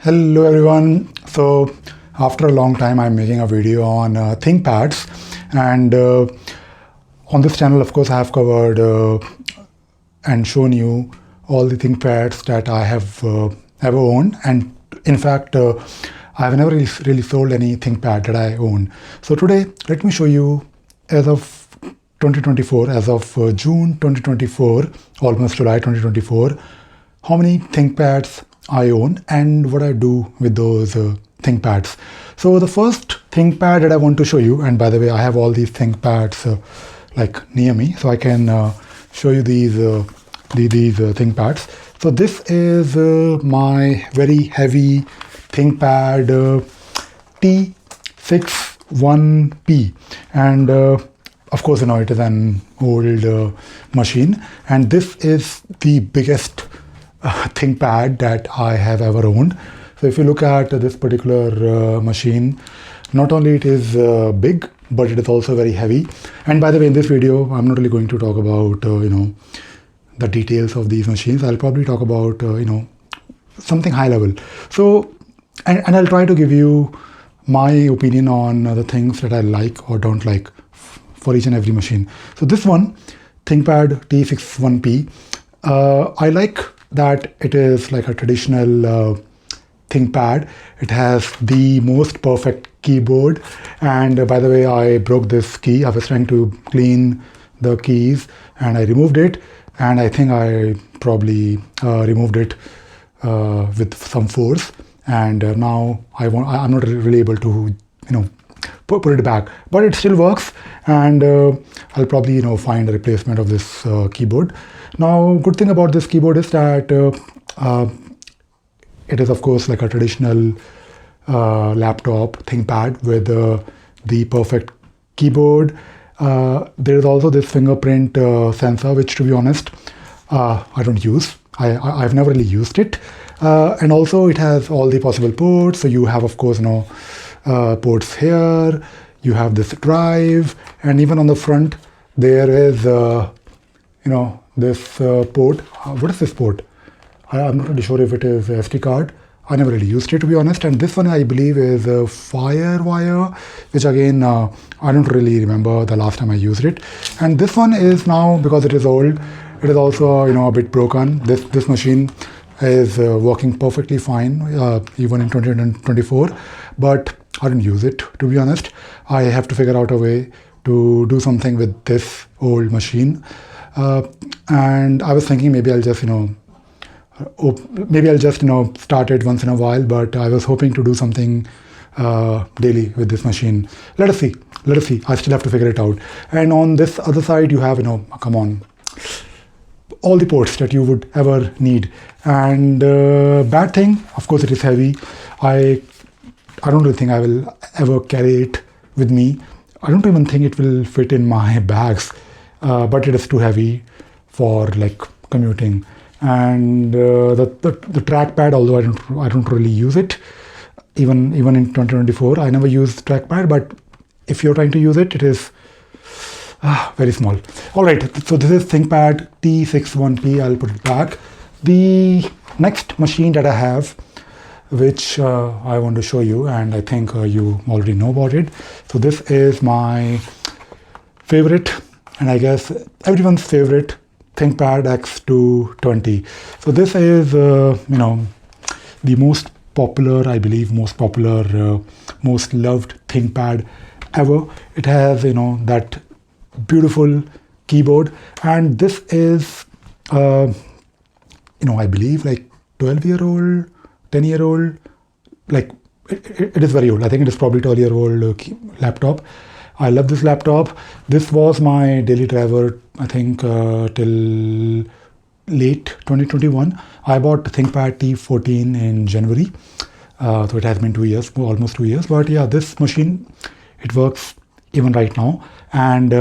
Hello everyone. So after a long time I'm making a video on ThinkPads, and on this channel of course I have covered and shown you all the ThinkPads that I have ever owned, and in fact I've never really sold any ThinkPad that I own. So today let me show you, as of 2024, as of June 2024, almost July 2024, how many ThinkPads I own and what I do with those ThinkPads. So the first ThinkPad that I want to show you, and by the way I have all these ThinkPads like near me, so I can show you these ThinkPads. So this is my very heavy ThinkPad T61P, and of course it is an old machine, and this is the biggest ThinkPad that I have ever owned. So if you look at this particular machine, not only it is big, but it is also very heavy. And by the way, in this video I'm not really going to talk about the details of these machines. I'll probably talk about something high level. So and I'll try to give you my opinion on the things that I like or don't like for each and every machine. So this one, ThinkPad T61P, I like that it is like a traditional ThinkPad. It has the most perfect keyboard, and by the way I broke this key. I was trying to clean the keys and I removed it, and I think I probably removed it with some force, and now I'm not really able to put it back, but it still works, and I'll probably find a replacement of this keyboard. Now, good thing about this keyboard is that it is of course like a traditional laptop ThinkPad with the perfect keyboard. There is also this fingerprint sensor, which to be honest I don't use. I've never really used it, and also it has all the possible ports. So you have of course ports here, you have this drive, and even on the front there is this port. What is this port? I'm not really sure if it is a SD card. I never really used it, to be honest. And this one I believe is a FireWire, which again I don't really remember the last time I used it. And this one is now, because it is old, it is also a bit broken. This machine is working perfectly fine even in 2024, but I don't use it, to be honest. I have to figure out a way to do something with this old machine, and I was thinking maybe I'll just start it once in a while, but I was hoping to do something daily with this machine. Let us see. I still have to figure it out. And on this other side you have come on, all the ports that you would ever need. And bad thing, of course, it is heavy. I don't really think I will ever carry it with me. I don't even think it will fit in my bags, but it is too heavy for like commuting. And the trackpad, although I don't really use it, even in 2024 I never used trackpad, but if you're trying to use it, it is very small. All right, so this is ThinkPad T61P. I'll put it back. The next machine that I have, which I want to show you, and I think you already know about it. So this is my favorite, and I guess everyone's favorite, ThinkPad X233. So this is the most popular, I believe, most loved ThinkPad ever. It has that beautiful keyboard, and this is I believe like 12-year-old, 10-year-old, like it is very old. I think it is probably 12-year-old laptop. I love this laptop. This was my daily driver, I think, till late 2021. I bought ThinkPad T14 in January, so it has been 2 years, almost 2 years. But yeah, this machine, it works even right now. And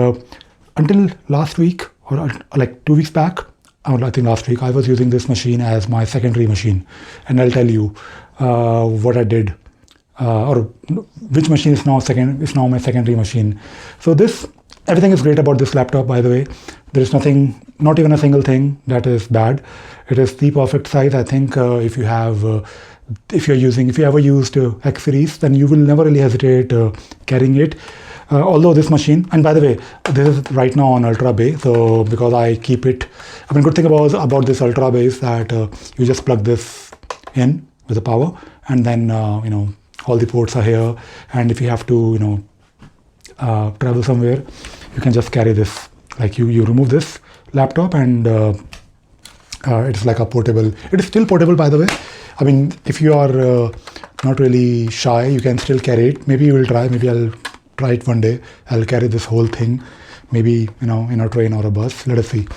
until last week, or like 2 weeks back, I think last week, I was using this machine as my secondary machine. And I'll tell you what I did, or which machine is now my secondary machine. So everything is great about this laptop, by the way. There is nothing, not even a single thing that is bad. It is the perfect size. I think if you have if you ever used X series, then you will never really hesitate carrying it. Although this machine, and by the way, this is right now on Ultra Bay, so because I keep it, I mean, good thing about this Ultra Bay is that you just plug this in with the power, and then all the ports are here, and if you have to travel somewhere, you can just carry this. Like you remove this laptop, and it's like a portable. It is still portable, by the way. I mean, if you are not really shy, you can still carry it. Maybe you will try. Maybe I'll try it one day. I'll carry this whole thing, maybe in a train or a bus. Let us see.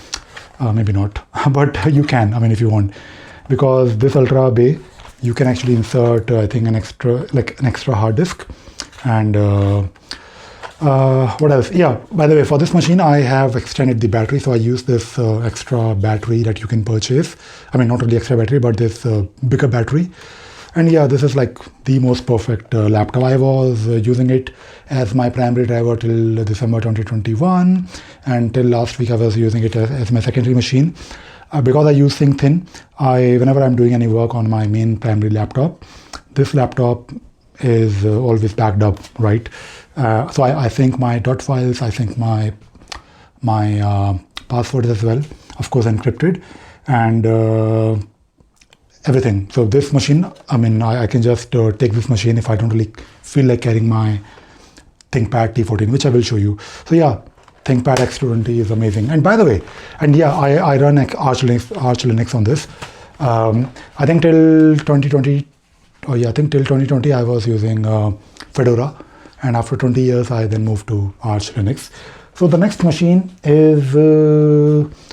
Maybe not, but you can. I mean, if you want, because this Ultra Bay, you can actually insert, I think, an extra hard disk, and what else? Yeah. By the way, for this machine, I have extended the battery, so I use this extra battery that you can purchase. I mean, not really extra battery, but this bigger battery. And yeah, this is like the most perfect laptop. I was using it as my primary driver till December 2021, and till last week I was using it as my secondary machine. Because I use ThinkThin, whenever I'm doing any work on my main primary laptop, this laptop is always backed up, right? So I sync my dot files, I sync my passwords as well, of course encrypted, and everything. So this machine, I mean, I can just take this machine if I don't really feel like carrying my ThinkPad T14, which I will show you. So yeah, ThinkPad X133 is amazing. And by the way, and yeah, I run Arch Linux on this. I think till 2020, till 2020 I was using Fedora, and after 20 years I then moved to Arch Linux. So the next machine is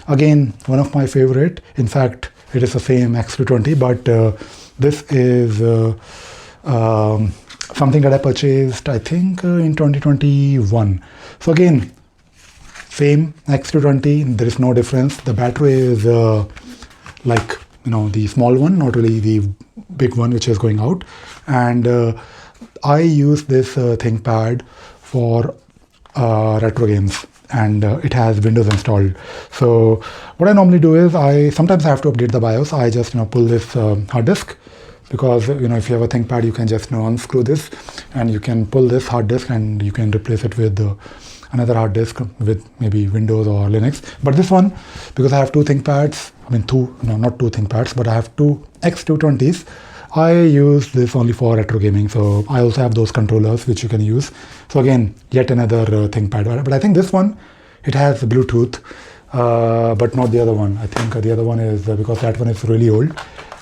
again one of my favorite. In fact, it is the same X220, but this is something that I purchased, I think, in 2021. So again, same X220, there is no difference. The battery is like, the small one, not really the big one which is going out. And I use this ThinkPad for retro games, and it has Windows installed. So what I normally do is sometimes I have to update the BIOS. I just pull this hard disk, because if you have a ThinkPad, you can just unscrew this, and you can pull this hard disk and you can replace it with another hard disk with maybe Windows or Linux. But this one, because I have two ThinkPads, not two ThinkPads, but I have two X220s, I use this only for retro gaming. So I also have those controllers which you can use. So again, yet another ThinkPad. But I think this one, it has Bluetooth, but not the other one. I think the other one is, because that one is really old,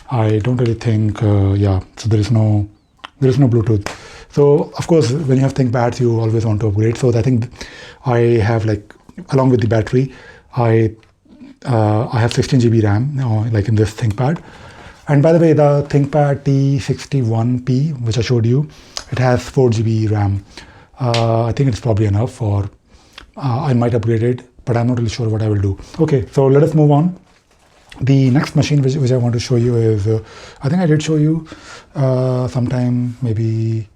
I don't really think, so there is no Bluetooth. So of course, when you have ThinkPads, you always want to upgrade. So I think I have, like, along with the battery, I have 16 GB RAM, like in this ThinkPad. And by the way, the ThinkPad T61P, which I showed you, it has 4 GB RAM. I think it's probably enough, or I might upgrade it, but I'm not really sure what I will do. Okay, so let us move on. The next machine which I want to show you is, I think I did show you sometime maybe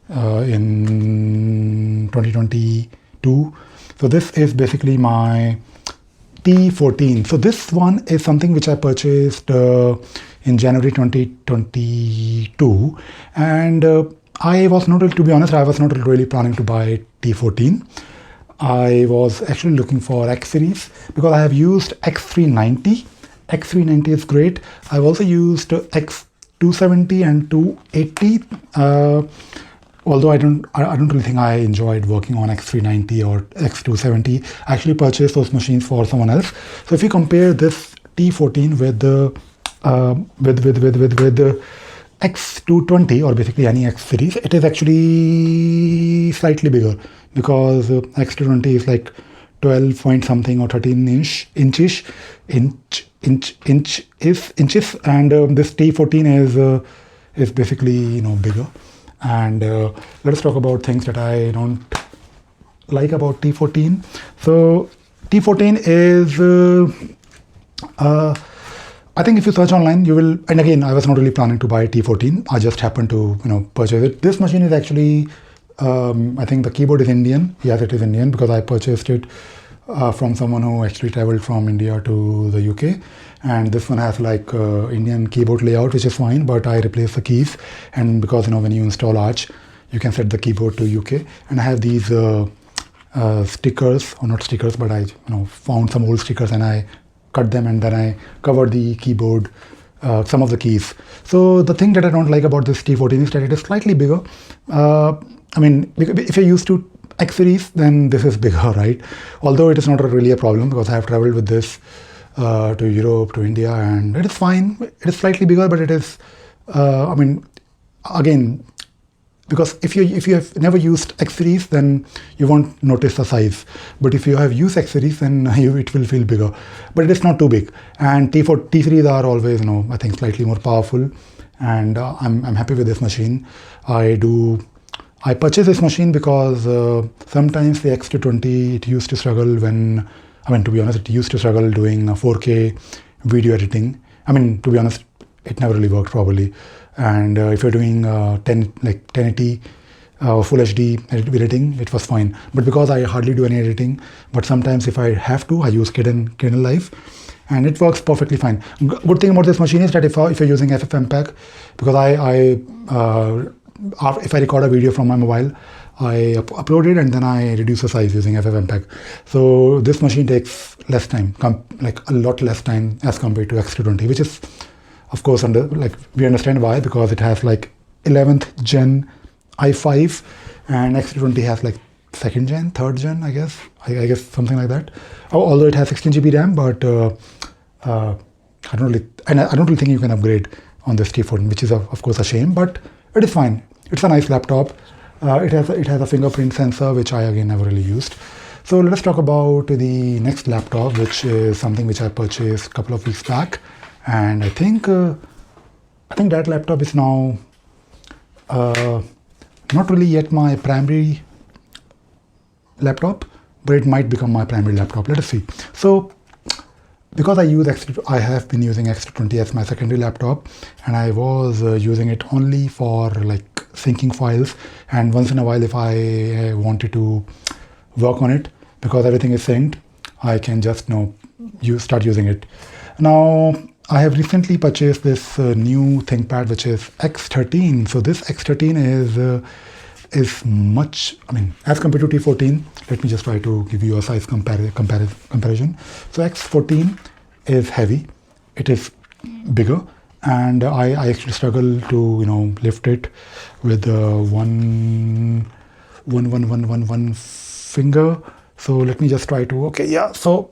in 2022. So this is basically my T14. So this one is something which I purchased in January 2022, and I was not really, to be honest, I was not really planning to buy T14. I was actually looking for X series, because I have used X390. X390 is great. I've also used X270 and 280. Although I don't really think I enjoyed working on X390 or X270. I actually purchased those machines for someone else. So if you compare this T14 with the X220, or basically any X series, it is actually slightly bigger, because X220 is like 12 point something or 13 inches, and this T14 is basically bigger. And let us talk about things that I don't like about T14. So T14 is I think if you search online, you will, and again, I was not really planning to buy T14. I just happened to, purchase it. This machine is actually, I think the keyboard is Indian. Yes, it is Indian, because I purchased it from someone who actually traveled from India to the UK. and this one has like Indian keyboard layout, which is fine, but I replace the keys, and because when you install Arch, you can set the keyboard to UK, and I have these stickers, or not stickers, but I found some old stickers and I cut them, and then I covered the keyboard, some of the keys. So the thing that I don't like about this T14 is that it is slightly bigger. If you're used to X series, then this is bigger, right? Although it is not really a problem, because I have traveled with this to Europe, to India, and it is fine. It is slightly bigger, but it is, again, because if you have never used X series, then you won't notice the size. But if you have used X series, then it will feel bigger. But it is not too big. And T series are always, I think, slightly more powerful. And I'm happy with this machine. I purchased this machine because sometimes the X220, it used to struggle to be honest, it used to struggle doing 4K video editing. To be honest, it never really worked properly. And if you're doing 1080 or full HD editing, it was fine. But because I hardly do any editing, but sometimes if I have to, I use Kdenlive Live, and it works perfectly fine. Good thing about this machine is that if you're using FFmpeg, because if I record a video from my mobile, I upload it and then I reduce the size using FFmpeg. So this machine takes less time, a lot less time as compared to X220, which is, of course, we understand why, because it has 11th gen i5, and X220 has 2nd gen, 3rd gen, I guess something like that. Although it has 16 GB RAM, but I don't really think you can upgrade on this T14, which is of course a shame, but it is fine. It's a nice laptop. It has a fingerprint sensor, which I again never really used. So let us talk about the next laptop, which is something which I purchased a couple of weeks back. And I think that laptop is now not really yet my primary laptop, but it might become my primary laptop. Let us see. So because I have been using X220 as my secondary laptop, and I was using it only for syncing files, and once in a while if I wanted to work on it, because everything is synced, I can just start using it. Now I have recently purchased this new ThinkPad, which is X13. So this X13 is much, as compared to T14. Let me just try to give you a size comparison. So X14 is heavy, it is bigger, and I actually struggle to lift it with one finger. So let me just try to, so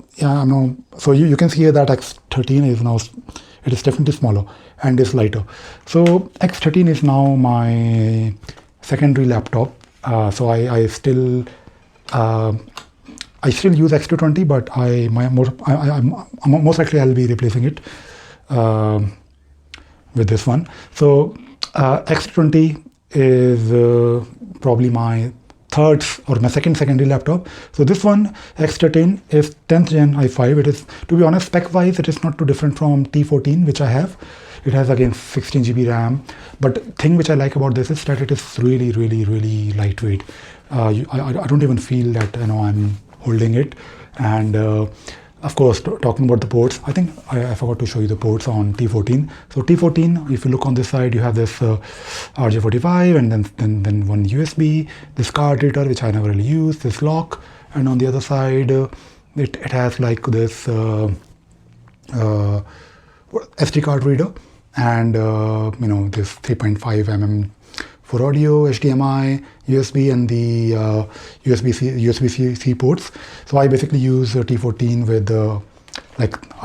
you can see here that X13 is now, it is definitely smaller and is lighter. So X13 is now my secondary laptop. So I still use X220, but most likely I'll be replacing it with this one. So X220 is probably my third or my second secondary laptop. So this one, X13, is 10th gen i5. It is, to be honest, spec wise, it is not too different from T14, which I have. It has again 16 GB RAM. But thing which I like about this is that it is really, really, really lightweight. I don't even feel that I'm holding it. And of course, talking about the ports, I think I forgot to show you the ports on T14. So T14, if you look on this side, you have this RJ45, and then one USB, this card reader, which I never really use, this lock, and on the other side, it has this SD card reader, and this 3.5mm for audio, HDMI, USB, and the USB-C ports. So I basically use T14 with a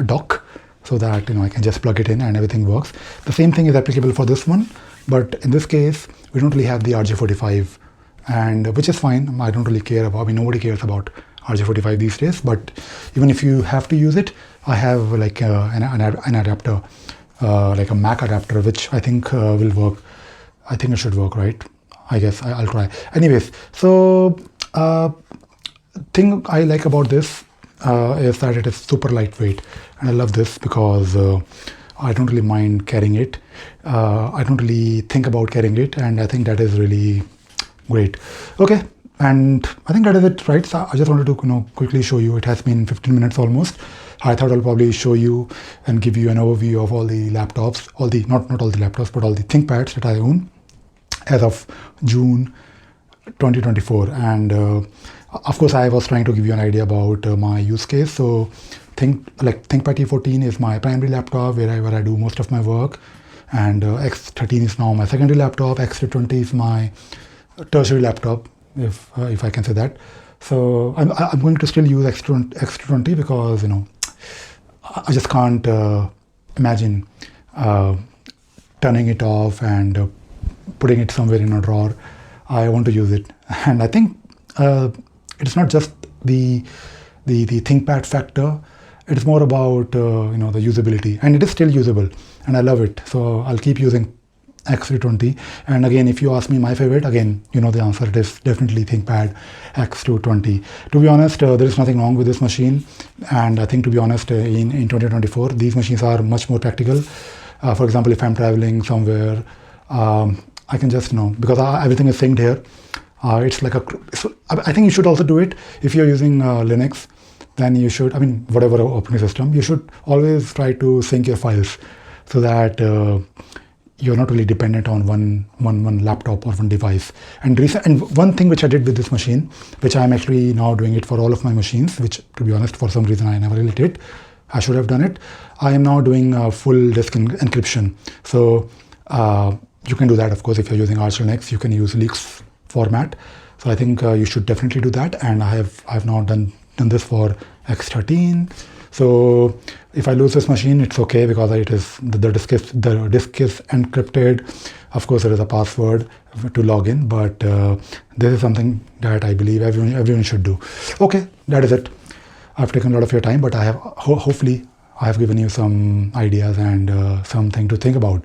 dock, so that I can just plug it in and everything works. The same thing is applicable for this one, but in this case we don't really have the RJ45, and which is fine. I don't really care about. Nobody cares about RJ45 these days. But even if you have to use it, I have an adapter, like a Mac adapter, which I think will work. I think it should work, right? I guess I'll try. Anyways, so thing I like about this is that it is super lightweight, and I love this because I don't really mind carrying it. I don't really think about carrying it, and I think that is really great. Okay, and I think that is it, right? So I just wanted to quickly show you. It has been 15 minutes almost. I thought I'll probably show you and give you an overview of all the laptops, not all the laptops, but all the ThinkPads that I own as of June 2024. And of course, I was trying to give you an idea about my use case. So ThinkPad T14 is my primary laptop where I do most of my work, and X13 is now my secondary laptop. X220 is my tertiary laptop, if I can say that. So I'm going to still use X220 because I just can't imagine turning it off and putting it somewhere in a drawer. I want to use it, and I think it's not just the ThinkPad factor. It's more about the usability, and it is still usable, and I love it. So I'll keep using X320. And again, if you ask me my favorite, again, the answer. It is definitely ThinkPad X220. To be honest, there is nothing wrong with this machine, and I think, to be honest, in 2024, these machines are much more practical. For example, if I'm traveling somewhere, I can just because everything is synced here. It's like I think you should also do it if you're using Linux. Then you should, whatever operating system, you should always try to sync your files so that you're not really dependent on one laptop or one device. And one thing which I did with this machine, which I'm actually now doing it for all of my machines, which, to be honest, for some reason I never really did. I should have done it. I am now doing full disk encryption. So you can do that, of course, if you're using Arch Linux. You can use leaks format. So I think you should definitely do that. And I've now done this for X13. So if I lose this machine, it's okay, because it is the disk is encrypted. Of course, there is a password to log in, but this is something that I believe everyone should do. Okay, that is it. I've taken a lot of your time, but I have hopefully I have given you some ideas and something to think about.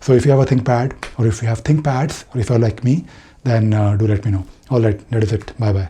So if you have a ThinkPad, or if you have ThinkPads, or if you're like me, then do let me know. All right, that is it. Bye bye.